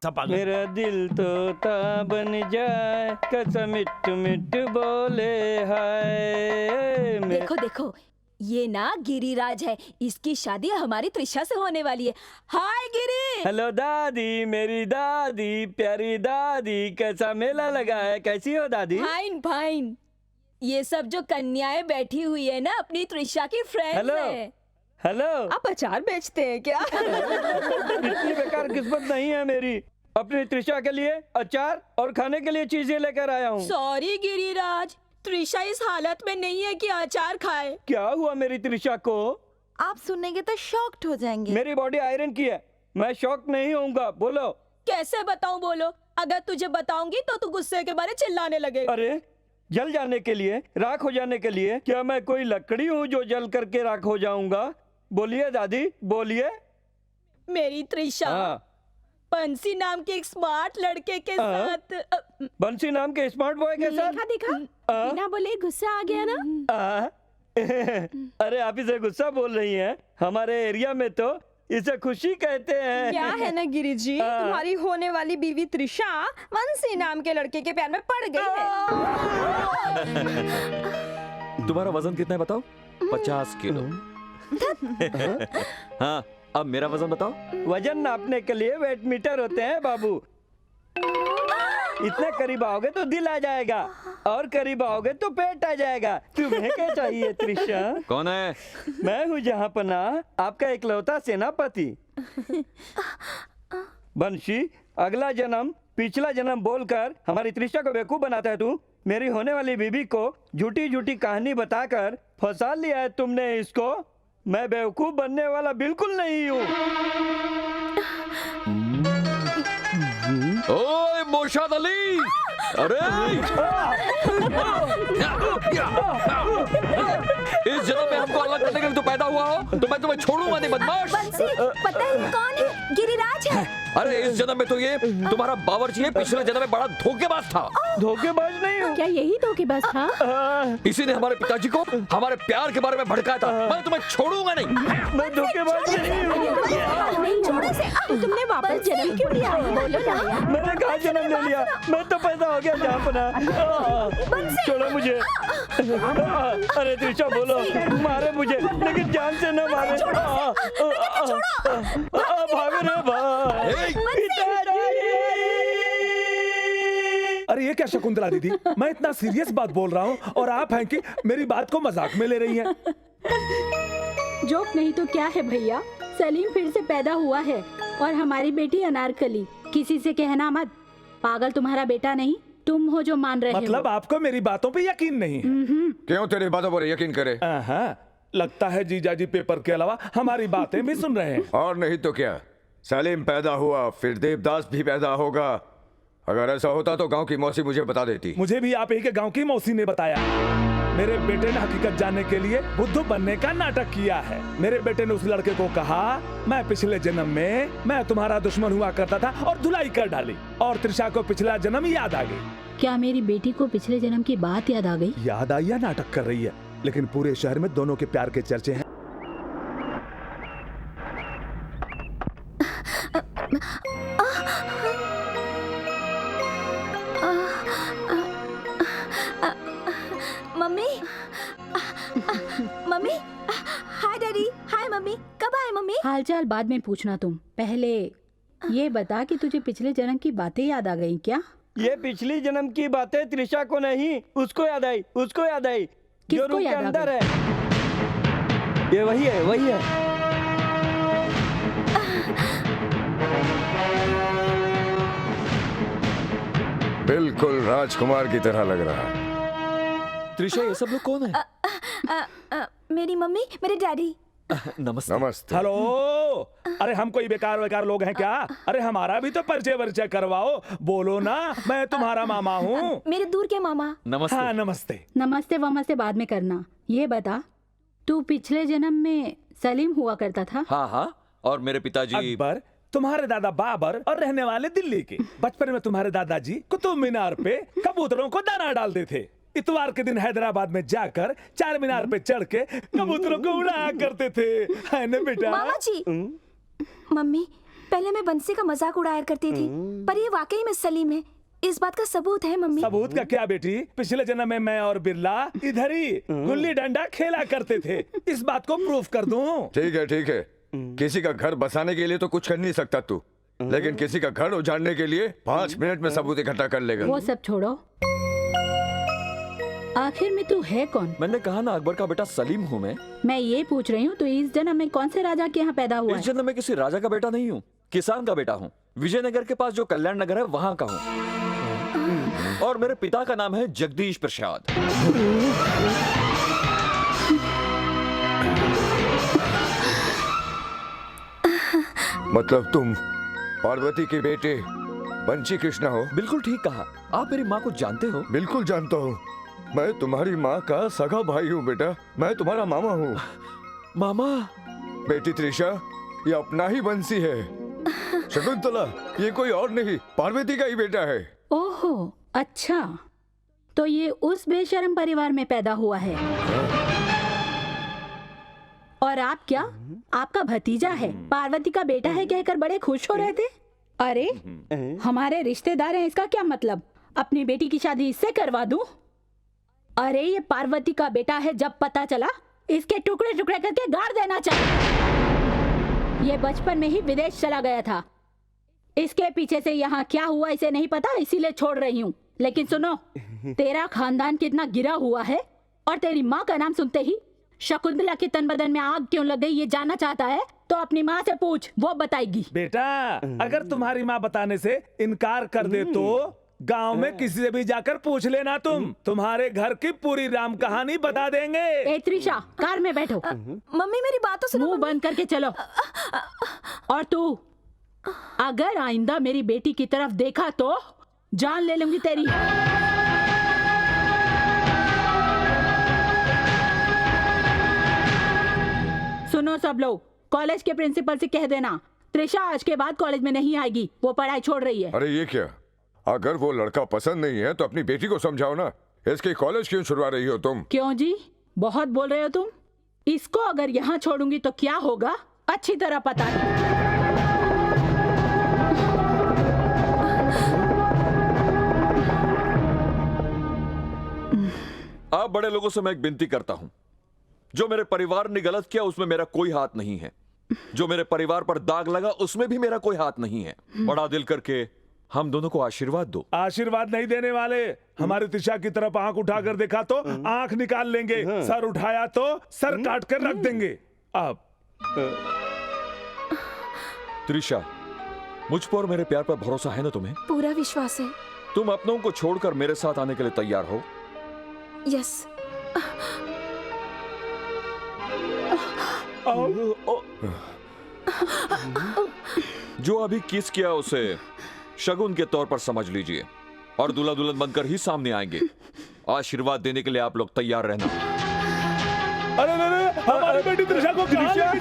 था पागल। मेरा दिल तोता बन जाए, कसम मिट मिट बोले हाय। देखो देखो, ये ना गिरिराज है, इसकी शादी हमारी त्रिशा से होने वाली है। हाय गिरी। हेलो दादी, मेरी दादी, प्यारी दादी, कैसा मेला लगा है? कैसी हो दादी? Fine fine. ये सब जो कन्याएं बैठी हुई है ना, अपनी त्रिशा की फ्रेंड्स हेलो है। हेलो। आप अचार बेचते हैं क्या? इतनी बेकार किस्मत नहीं है मेरी। अपनी त्रिशा के लिए अचार और खाने के लिए चीजें लेकर आया हूँ। सॉरी गिरिराज, त्रिशा इस हालत में नहीं है कि अचार खाए। क्या हुआ मेरी त्रिशा को? आप सुनेंगे तो शॉक्ड हो जाएंगे। मेरी बॉडी आयरन की है, मैं शॉक नहीं होऊंगा। बोलो। कैसे बताऊं? बोलो। अगर तुझे बताऊंगी तो तू गुस्से के मारे चिल्लाने लगेगा। अरे जल जाने के लिए, राख हो जाने के लिए? क्या मैं कोई लकड़ी हूँ जो जल करके राख हो जाऊंगा? बोलिए दादी, बोलिए। मेरी त्रिशा बंसी नाम के एक स्मार्ट लड़के के साथ। बंसी नाम के स्मार्ट बॉय के साथ? देखा बिना बोले गुस्सा आ गया ना। अरे आप इसे गुस्सा बोल रही हैं? हमारे एरिया में तो इसे खुशी कहते हैं। क्या है ना गिरी जी, तुम्हारी होने वाली बीवी त्रिशा वंशी नाम के लड़के के प्यार में पड़ गई है। तुम्हारा वजन कितना है बताओ? 50 किलो। हाँ, अब मेरा वजन बताओ। वजन नापने के लिए वेट मीटर होते हैं बाबू। इतने करीब आओगे तो दिल आ जाएगा, और करीब आओगे तो पेट आ जाएगा। तुम्हें क्या चाहिए त्रिशा? कौन है? मैं हूँ जहाँपना, आपका इकलौता सेनापति। बंशी, अगला जन्म पिछला जन्म बोलकर हमारी त्रिशा को बेवकूफ बनाता है तू। मेरी होने वाली बीबी को झूठी झूठी कहानी बताकर फंसा लिया है तुमने इसको। मैं बेवकूफ बनने वाला बिल्कुल नहीं हूँ। ओए मोशाद अली! अरे इस जन्म में हमको अलग करने के लिए तो पैदा हुआ हो तो मैं तुम्हें छोड़ूंगा नहीं बदमाश। बंसी, पता है ये कौन है? गिरिराज है। अरे इस जन्म में तो ये तुम्हारा बावर्ची है, पिछले जन्म में बड़ा धोखेबाज था। धोखेबाज नहीं हूँ। क्या यही धोखेबाज था? इसी ने हमारे पिताजी को हमारे प्यार के बारे में भड़काया था। मैं तुम्हें छोड़ूंगा नहीं। मैं धोखेबाज नहीं हूँ। तुमने वापस जन्म क्यों लिया? बोलो ना। मैंने कहा जन्म ले लिया, मैं तो पैदा हो गया जहाँपना। छोड़ो मुझे। अरे त्रिशा बोलो, मारे मुझे लेकिन जान से न मारे। भागो रे भाई। अरे ये क्या शकुंतला दीदी, मैं इतना सीरियस बात बोल रहा हूँ और आप हैं कि मेरी बात को मजाक में ले रही हैं। जोक नहीं तो क्या है भैया, सलीम फिर से पैदा हुआ है और हमारी बेटी अनारकली। किसी से कहना मत, पागल तुम्हारा बेटा नहीं, तुम हो जो मान रहे हो। मतलब आपको मेरी बातों पे यकीन नहीं है? क्यों तेरी बातों पर यकीन करे? लगता है जीजाजी पेपर के अलावा हमारी बातें भी सुन रहे हैं। और नहीं तो क्या, सलीम पैदा हुआ फिर देवदास भी पैदा होगा। अगर ऐसा होता तो गांव की मौसी मुझे बता देती। मुझे भी आप ही के गांव की मौसी ने बताया। मेरे बेटे ने हकीकत जानने के लिए बुद्धू बनने का नाटक किया है। मेरे बेटे ने उस लड़के को कहा, मैं पिछले जन्म में मैं तुम्हारा दुश्मन हुआ करता था और धुलाई कर डाली। और त्रिशा को पिछला जन्म याद आ गई। क्या मेरी बेटी को पिछले जन्म की बात याद आ गई? याद आई या नाटक कर रही है? लेकिन पूरे शहर में दोनों के प्यार के चर्चे हैं। मम्मी, मम्मी, हाय डैडी, हाय मम्मी, कब आए मम्मी? हालचाल बाद में पूछना, तुम पहले ये बता कि तुझे पिछले जन्म की बातें याद आ गई क्या? ये पिछली जन्म की बातें त्रिशा को नहीं, उसको याद आई, उसको याद आई। जो किसको रूम के याद आ अंदर है, ये वही है, वही है। बिल्कुल राजकुमार की तरह लग रहा है। त्रिशा, ये सब लोग कौन है? मेरी मम्मी, मेरे डैडी। नमस्ते। नमस्ते। हेलो, अरे हम कोई बेकार बेकार लोग हैं क्या? अरे हमारा भी तो परिचय परिचय करवाओ। बोलो ना, मैं तुम्हारा मामा हूँ। मेरे दूर के मामा। नमस्ते। हाँ नमस्ते। नमस्ते वमस्ते बाद में करना। ये बता, तू पिछले जन्म में सलीम हुआ करता था? हाँ हाँ, और मेरे पिताजी अकबर, तुम्हारे दादा बाबर और रहने वाले दिल्ली के। बचपन में तुम्हारे दादाजी कुतुब मीनार पे कबूतरों को दाना डालते थे। इतवार के दिन हैदराबाद में जाकर चार मीनार पे चढ़ के कबूतरों को उड़ाया करते थे, है ना बेटा? मामा जी, मम्मी पहले मैं बंसी का मजाक उड़ाया करती थी, पर ये वाकई में सलीम है। इस बात का सबूत है मम्मी। सबूत का क्या बेटी, पिछले जन्म में मैं और बिरला इधर ही गुल्ली डंडा खेला करते थे। इस बात को प्रूफ कर दूं। ठीक है। किसी का घर बसाने के लिए तो कुछ कर नहीं सकता तू, लेकिन किसी का घर उजाड़ने के लिए 5 मिनट में सबूत इकट्ठा कर लेगा। वो सब छोड़ो, आखिर में तू है कौन? मैंने कहा ना अकबर का बेटा सलीम हूँ मैं ये पूछ रही हूँ, तो इस जन्म में कौन से राजा के यहाँ पैदा हुआ इस है? जन्म में किसी राजा का बेटा नहीं हूँ, किसान का बेटा हूँ। विजयनगर के पास जो कल्याण नगर है वहाँ का हूँ, और मेरे पिता का नाम है जगदीश प्रसाद। मतलब तुम पार्वती के बेटे बंशी कृष्णा हो? बिल्कुल ठीक कहा। आप मेरी माँ को जानते हो? बिल्कुल जानता हूँ। मैं तुम्हारी माँ का सगा भाई हूँ बेटा। मैं तुम्हारा मामा हूँ। मामा। बेटी त्रिशा, ये अपना ही बंसी है। शकुंतला, ये कोई और नहीं, पार्वती का ही बेटा है। ओहो, अच्छा, तो ये उस बेशर्म परिवार में पैदा हुआ है। और आप क्या, आपका भतीजा है, पार्वती का बेटा है कहकर बड़े खुश हो रहे थे? अरे हमारे रिश्तेदार हैं, इसका क्या मतलब? अपनी बेटी की शादी इससे करवा दूं? अरे ये पार्वती का बेटा है, जब पता चला इसके टुकड़े टुकड़े करके गाड़ देना चाहिए। ये बचपन में ही विदेश चला गया था। इसके पीछे से यहाँ क्या हुआ इसे नहीं पता, इसीलिए छोड़ रही हूँ। लेकिन सुनो, तेरा खानदान कितना गिरा हुआ है, और तेरी माँ का नाम सुनते ही शकुंतला के तन बदन में आग क्यों लग गई ये जानना चाहता है तो अपनी माँ से पूछ, वो बताएगी। बेटा, अगर तुम्हारी माँ बताने से इनकार कर दे तो गांव में किसी से भी जाकर पूछ लेना। तुम्हारे घर की पूरी राम कहानी बता देंगे। ए त्रिशा, कार में बैठो। मम्मी मेरी बात तो सुनो। मुंह बंद करके चलो। और तू, अगर आइंदा मेरी बेटी की तरफ देखा तो जान ले लूंगी तेरी। सुनो सब लोग, कॉलेज के प्रिंसिपल से कह देना त्रिशा आज के बाद कॉलेज में नहीं आएगी, वो पढ़ाई छोड़ रही है। अरे ये क्या, अगर वो लड़का पसंद नहीं है तो अपनी बेटी को समझाओ ना। इसके कॉलेज क्यों छुड़वा रही हो तुम? क्यों जी, बहुत बोल रहे हो तुम। इसको अगर यहाँ छोड़ूंगी तो क्या होगा, अच्छी तरह पता है। आप बड़े लोगों से मैं एक विनती करता हूं, जो मेरे परिवार ने गलत किया उसमें मेरा कोई हाथ नहीं है, जो मेरे परिवार पर दाग लगा उसमें भी मेरा कोई हाथ नहीं है। बड़ा दिल करके हम दोनों को आशीर्वाद दो। आशीर्वाद नहीं देने वाले, हमारी त्रिशा की तरफ आंख उठाकर देखा तो आंख निकाल लेंगे, सर उठाया तो सर काट कर रख देंगे। अब त्रिशा, मुझ पर मेरे प्यार पर भरोसा है ना तुम्हें? पूरा विश्वास है। तुम अपनों को छोड़कर मेरे साथ आने के लिए तैयार हो? यस। जो अभी किस किया उसे शगुन के तौर पर समझ लीजिए, और दूल्हा दुल्हन बनकर ही सामने आएंगे। आशीर्वाद देने के लिए आप लोग तैयार रहना। अरे हमारी बेटी त्रिशा को कहाँ लेके